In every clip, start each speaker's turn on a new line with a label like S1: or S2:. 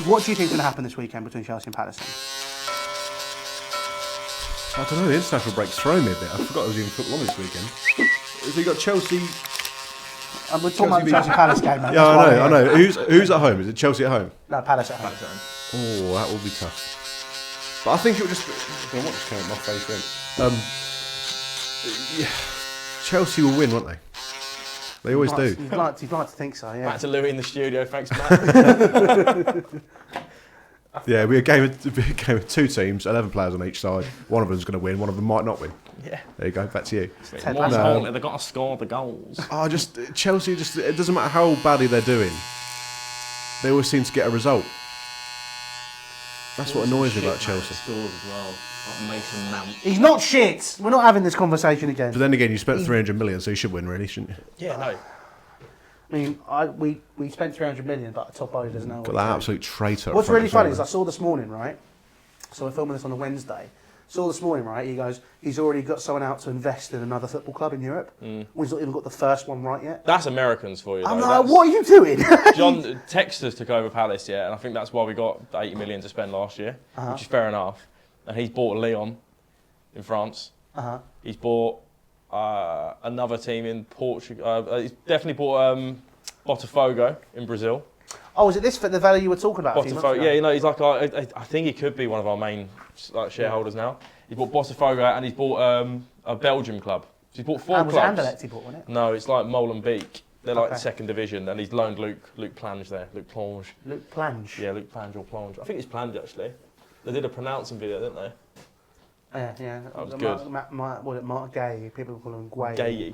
S1: What do you think is going to happen this weekend between Chelsea and Palace?
S2: I don't know, the international break's thrown me a bit. I forgot there was even football on this weekend. So you got Chelsea...
S1: We're talking about the Chelsea Palace game, mate.
S2: Yeah, I know. Who's at home? Is it Chelsea at home?
S1: No, Palace at home.
S2: Oh, that will be tough. But I think it will just... I don't know what just came at my face then. Yeah, Chelsea will win, won't they? They always do.
S1: You'd like to think so, yeah.
S3: Back to Louis in the studio, thanks, Matt.
S2: Yeah, it'll be a game of two teams, 11 players on each side. One of them's going to win, one of them might not win.
S3: Yeah.
S2: There you go, back to you.
S3: They've got to score the goals.
S2: Chelsea, it doesn't matter how badly they're doing, they always seem to get a result. That's what annoys me about Chelsea.
S3: Scores as well. Like Mason Mount.
S1: He's not shit. We're not having this conversation again.
S2: But then again, you spent 300 million, so you should win, really, shouldn't you?
S3: Yeah, no.
S1: I mean, we spent 300 million, but the top owner doesn't know.
S2: Got that absolute traitor.
S1: What's really funny is I saw this morning, right? So we're filming this on a Wednesday. Saw this morning, right? He goes, he's already got someone out to invest in another football club in Europe. He's not even got the first one right yet.
S3: That's Americans for you.
S1: I'm like, what are you doing?
S3: John Texas took over Palace, yeah, and I think that's why we got 80 million to spend last year, which is fair enough. And he's bought Lyon in France. He's bought another team in Portugal. He's definitely bought Botafogo in Brazil.
S1: Oh, is it this for the value you were talking about?
S3: Botafogo, yeah, you know, he's like I think he could be one of our main shareholders now. He bought Botafogo and he's bought a Belgium club. So he's bought four clubs.
S1: Was Anderlecht he bought, wasn't it?
S3: No, it's like Molenbeek. They're like the second division, and he's loaned Luke Plange there. Luke Plange.
S1: Luke Plange.
S3: Yeah, Luke Plange or Plange. I think it's Plange actually. They did a pronouncing video, didn't they?
S1: Yeah.
S3: That was good.
S1: Mark Gay. People call him Guay.
S3: Gay.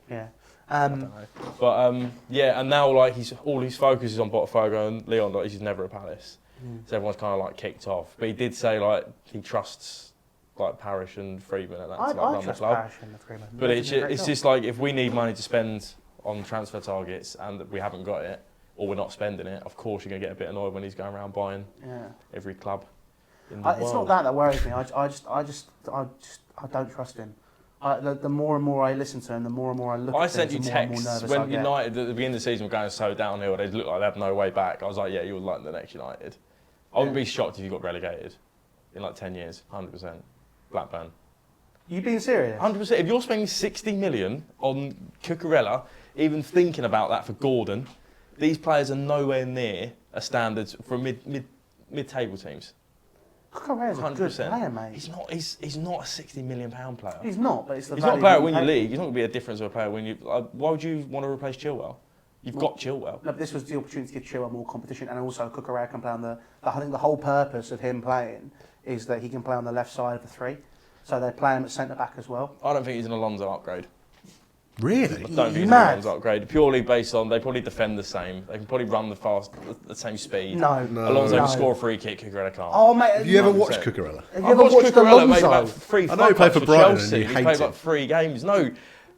S1: Yeah.
S3: I don't know. But yeah, and now like all his focus is on Botafogo and Lyon. Like he's never at Palace, so everyone's kind of like kicked off. But he did say like he trusts like Parish and Freeman and that to like, run the club.
S1: Parish and Freeman.
S3: But it's just like if we need money to spend on transfer targets and we haven't got it or we're not spending it, of course you're gonna get a bit annoyed when he's going around buying every club in the world.
S1: It's not that worries me. I don't trust him. The more and more I listen to him, the more and more I look at him, the more and more nervous I get.
S3: When United, at the beginning of the season, were going so downhill, they looked like they had no way back. I was like, yeah, you're like the next United. I wouldn't be shocked if you got relegated in like 10 years, 100%. Blackburn.
S1: You being serious?
S3: 100%. If you're spending 60 million on Cuccarella, even thinking about that for Gordon, these players are nowhere near a standard for mid-table teams.
S1: Cuccarella's a good player, mate.
S3: He's not a £60 million player.
S1: He's not, but it's the
S3: He's not a player when you league. He's not going to be a difference of a player when you. Why would you want to replace Chilwell? You've got Chilwell. No,
S1: but this was the opportunity to give Chilwell more competition, and also Cuccarella can play on the. I think the whole purpose of him playing is that he can play on the left side of the three, so they play him at centre back as well.
S3: I don't think he's an Alonso upgrade.
S2: Really?
S3: I don't think he's an Alonso upgrade. Purely based on they probably defend the same. They can probably run the same speed.
S1: No.
S3: Alonso can score a free kick. Cuccarella can't.
S1: Oh mate,
S2: have you ever watched Cuccarella?
S1: Have you ever watched
S3: Cuccarella made
S1: Alonso?
S3: about 3
S2: I know he played for Brighton
S3: Chelsea.
S2: and you hate
S3: He played
S2: it.
S3: like 3 games. No,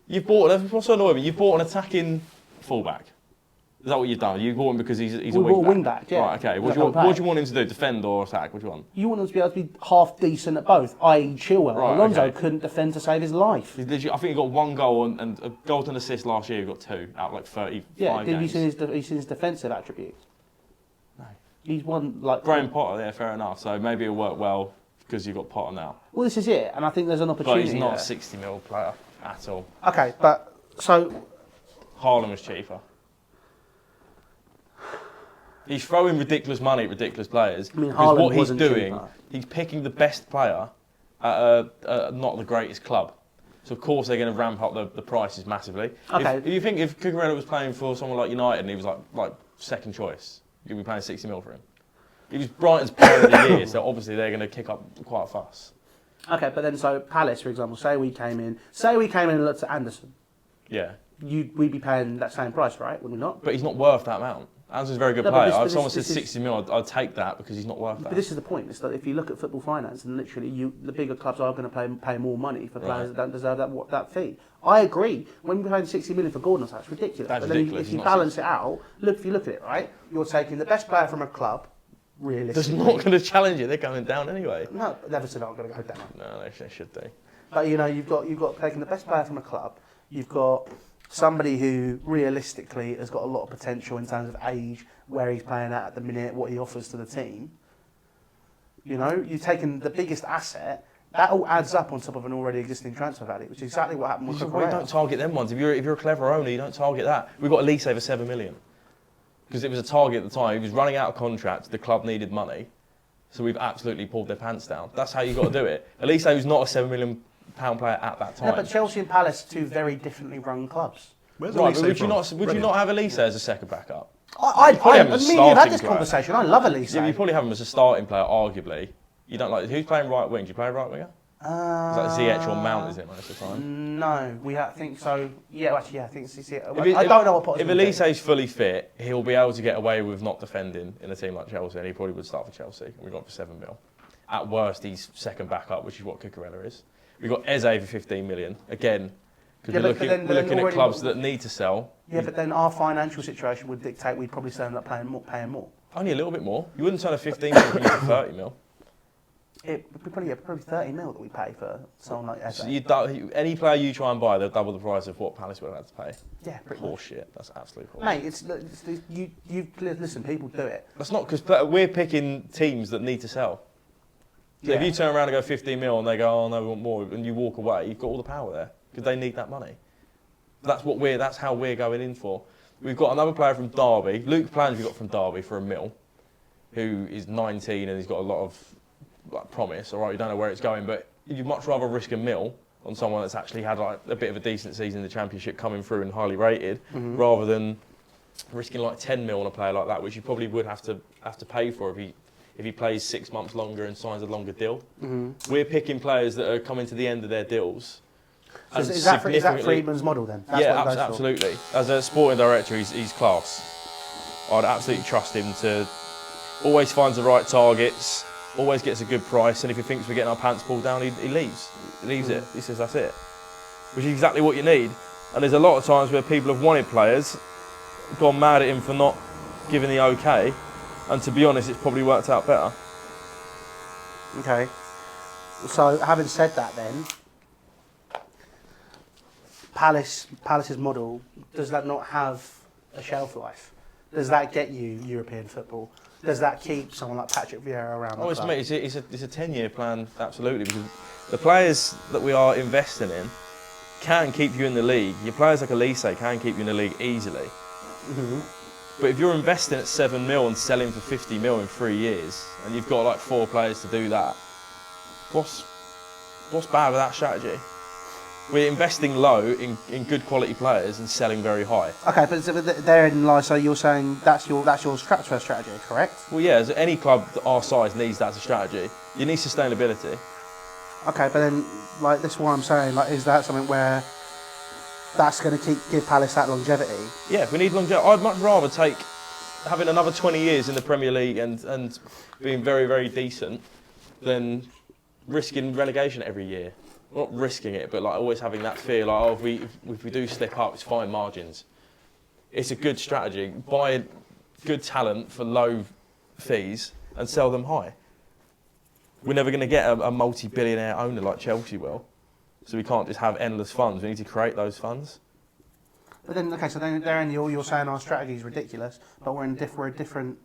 S3: you've bought. What's so annoying? You've bought an attacking fullback. Is that what you've done? You bought him because he's a wing back?
S1: Yeah.
S3: Right, okay. What do you want him to do? Defend or attack? Which one?
S1: You want him to be able to be half decent at both, i.e. Chilwell.
S3: Right,
S1: Alonso couldn't defend to save his life.
S3: I think he got 1 goal and a goal and assist last year. He got 2 out of like 35
S1: games. Did
S3: games.
S1: you see his defensive attributes?
S3: No.
S1: He's won like...
S3: Graham Potter, yeah, fair enough. So maybe it'll work well because you've got Potter now.
S1: Well, this is it, and I think there's an opportunity.
S3: But he's not
S1: there.
S3: a 60 mil player at all.
S1: Okay, but so...
S3: Haaland was cheaper. He's throwing ridiculous money at ridiculous players.
S1: I mean,
S3: because what he's
S1: wasn't
S3: doing,
S1: cheaper.
S3: he's picking the best player at not the greatest club. So of course they're going to ramp up the prices massively.
S1: Okay.
S3: If you think if Cuccarella was playing for someone like United and he was like second choice, you'd be paying 60 mil for him. He was Brighton's player of the year, so obviously they're going to kick up quite fast.
S1: Okay, but then so Palace, for example, say we came in and looked at Anderson.
S3: Yeah.
S1: We'd be paying that same price, right? Would we not?
S3: But he's not worth that amount. Anderson's a very good player. If someone says 60 mil, I'd take that because he's not worth that.
S1: But this is the point. It's that if you look at football finance, and literally the bigger clubs are going to pay more money for players that don't deserve that fee. I agree. When we're paying 60 million for Gordon, that's ridiculous.
S3: That's
S1: but then
S3: ridiculous.
S1: if you balance it out, if you look at it, right, you're taking the best player from a club, realistically.
S3: They're not going to challenge it. They're going down anyway.
S1: No, Everton aren't going to go down.
S3: No, they should do.
S1: But you've got taking the best player from a club. You've got somebody who realistically has got a lot of potential in terms of age, where he's playing at the minute, what he offers to the team. You know, you've taken the biggest asset. That all adds up on top of an already existing transfer value, which is exactly what happened with Cuccarella.
S3: You don't target them ones. If you're a clever owner, you don't target that. We got Elise over 7 million because it was a target at the time. He was running out of contract. The club needed money, so we've absolutely pulled their pants down. That's how you got to do it. Elise was not a £7 million player at that time.
S1: No, but Chelsea and Palace, two very differently run clubs.
S2: Where's
S3: Right,
S2: Elise
S3: but would you not have Elise as a second backup?
S1: You've had this
S3: player.
S1: conversation. I love Elise.
S3: Yeah, you probably have him as a starting player, arguably. You don't like who's playing right wing? Do you play right winger? Is that Ziyech or Mount, is it most of the time?
S1: No, think so. Yeah, actually, I think it's Ziyech. I don't know what
S3: If Elise's fully fit, he'll be able to get away with not defending in a team like Chelsea, and he probably would start for Chelsea. We got him for 7 mil. At worst, he's second backup, which is what Cuccarella is. We've got Eze for 15 million. Again, because we're looking at clubs that need to sell.
S1: Yeah, but then our financial situation would dictate we'd probably end up paying more.
S3: Only a little bit more. You wouldn't turn a 15 million for 30 mil.
S1: It would be probably 30 mil that we pay for someone like Eze.
S3: So any player you try and buy, they'll double the price of what Palace would have had to pay.
S1: Yeah, pretty much.
S3: Shit. That's absolute horse.
S1: Mate, listen, people do it.
S3: That's not because we're picking teams that need to sell. So if you turn around and go 15 mil and they go, oh no, we want more, and you walk away, you've got all the power there because they need that money. That's how we're going in for. We've got another player from Derby, Luke Plans. We got from Derby for £1 million, who is 19 and he's got a lot of promise. All right, you don't know where it's going, but you'd much rather risk £1 million on someone that's actually had like a bit of a decent season in the Championship, coming through and highly rated, rather than risking like 10 mil on a player like that, which you probably would have to pay for if he plays 6 months longer and signs a longer deal. We're picking players that are coming to the end of their deals.
S1: So is that Friedman's model then? That's
S3: yeah, absolutely. As a sporting director, he's class. I'd absolutely trust him to always finds the right targets, always gets a good price, and if he thinks we're getting our pants pulled down, he leaves. He leaves it. He says that's it. Which is exactly what you need. And there's a lot of times where people have wanted players, gone mad at him for not giving the okay, and to be honest, it's probably worked out better.
S1: Okay. So having said that then, Palace's model, does that not have a shelf life? Does that get you European football? Does that keep someone like Patrick Vieira around the club?
S3: It's a 10-year plan, absolutely, because the players that we are investing in can keep you in the league. Your players like Elise can keep you in the league easily. But if you're investing at 7 mil and selling for 50 mil in 3 years, and you've got like 4 players to do that, what's bad with that strategy? We're investing low in good quality players and selling very high. Okay,
S1: but therein lies, so you're saying that's your transfer strategy, correct?
S3: Well, yeah, as any club our size needs that as a strategy. You need sustainability.
S1: Okay, but then, like, this is what I'm saying, like, is that something where that's going to give Palace that longevity?
S3: Yeah, if we need longevity, I'd much rather take having another 20 years in the Premier League and being very, very decent than risking relegation every year. Not risking it, but like always having that fear, like, oh, if we do slip up, it's fine margins. It's a good strategy. Buy good talent for low fees and sell them high. We're never going to get a multi-billionaire owner like Chelsea will, so we can't just have endless funds. We need to create those funds.
S1: But then, okay, so then you're saying our strategy is ridiculous, but we're a different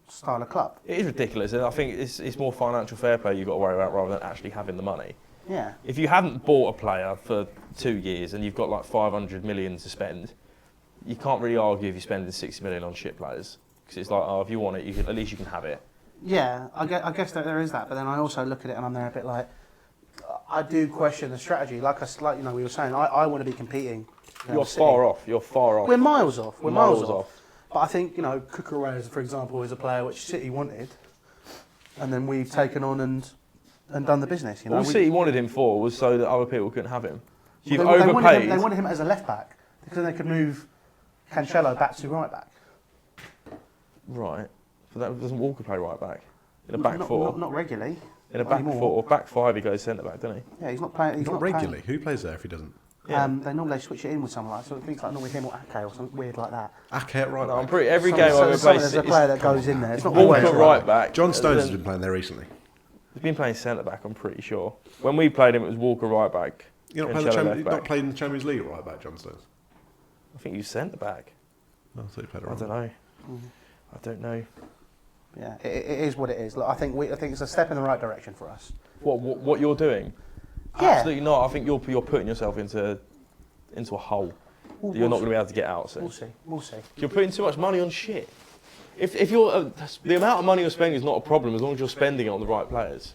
S1: style of club.
S3: It is ridiculous, and I think it's more financial fair play you've got to worry about rather than actually having the money.
S1: Yeah.
S3: If you haven't bought a player for 2 years and you've got like 500 million to spend, you can't really argue if you're spending 60 million on shit players, because it's like, oh, if you want it, at least you can have it.
S1: Yeah, I guess that there is that, but then I also look at it and I'm there a bit like, I do question the strategy. Like we were saying, I want to be competing.
S3: You're far off.
S1: We're miles off. Miles off. But I think, Cuccarella, for example, is a player which City wanted, and then we've taken on and done the business.
S3: All City wanted him for was so that other people couldn't have him. So
S1: you've overpaid. They wanted him as a left back because they could move Cancelo back to right back.
S3: Right, but that doesn't Walker play right back in a back four?
S1: Not regularly.
S3: In a back four or back five, he goes centre back, doesn't he?
S1: Yeah, he's not playing. He's not
S2: regularly.
S1: Playing.
S2: Who plays there if he doesn't?
S1: Yeah. They normally switch it in with someone like, so it thinks like normally him or Ake or something weird like that.
S2: Ake at right back.
S3: I'm pretty every game I've ever played.
S1: There's a player that goes in there. It's not
S3: Walker right back.
S2: John Stones has been playing there recently.
S3: He's been playing centre back, I'm pretty sure. When we played him, it was Walker right back.
S2: You're not playing in the Champions League at right back, John Stones?
S3: I think you centre back.
S2: I thought you played
S3: I
S2: around.
S3: don't know. I don't know.
S1: Yeah, it is what it is. Look, I think it's a step in the right direction for us.
S3: What you're doing?
S1: Yeah.
S3: Absolutely not. I think you're putting yourself into a hole that you're not going to be able to get out soon.
S1: We'll see.
S3: You're putting too much money on shit. If you're the amount of money you're spending is not a problem as long as you're spending it on the right players.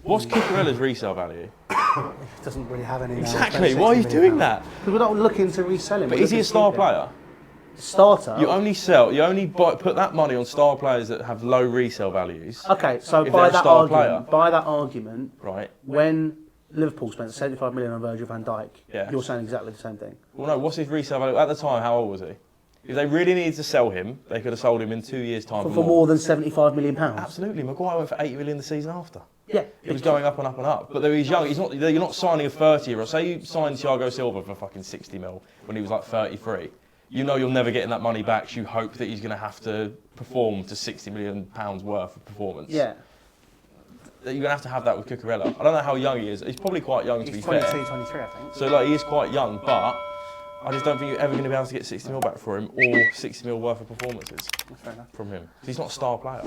S3: What's Cuccarella's resale value?
S1: It doesn't really have any.
S3: Exactly. Why are you doing that?
S1: Because we're not looking to resell him.
S3: But is he a star player?
S1: Starter.
S3: You only put that money on star players that have low resale values.
S1: Okay, so
S3: If
S1: by
S3: they're a
S1: that
S3: star
S1: argument,
S3: player. Right.
S1: when Liverpool spent 75 million on Virgil van Dijk,
S3: Yeah.
S1: you're saying exactly the same thing.
S3: Well, no. What's his resale value at the time? How old was he? If they really needed to sell him, they could have sold him in 2 years' time
S1: For more than 75 million pounds.
S3: Absolutely. Maguire went for 80 million the season after.
S1: Yeah.
S3: It was going up and up and up. But he's young. You're not signing a 30-year-old. Say you signed Thiago Silva for fucking 60 mil when he was like 33. You know you're never getting that money back. You hope that he's going to have to perform to 60 million pounds worth of performance.
S1: Yeah.
S3: You're going to have that with Cuccarella. I don't know how young he is. He's probably quite young to be fair.
S1: 22, 23, I think.
S3: So like he is quite young, but I just don't think you're ever going to be able to get 60 mil back for him or 60 mil worth of performances
S1: That's fair enough.
S3: from him. He's not a star player.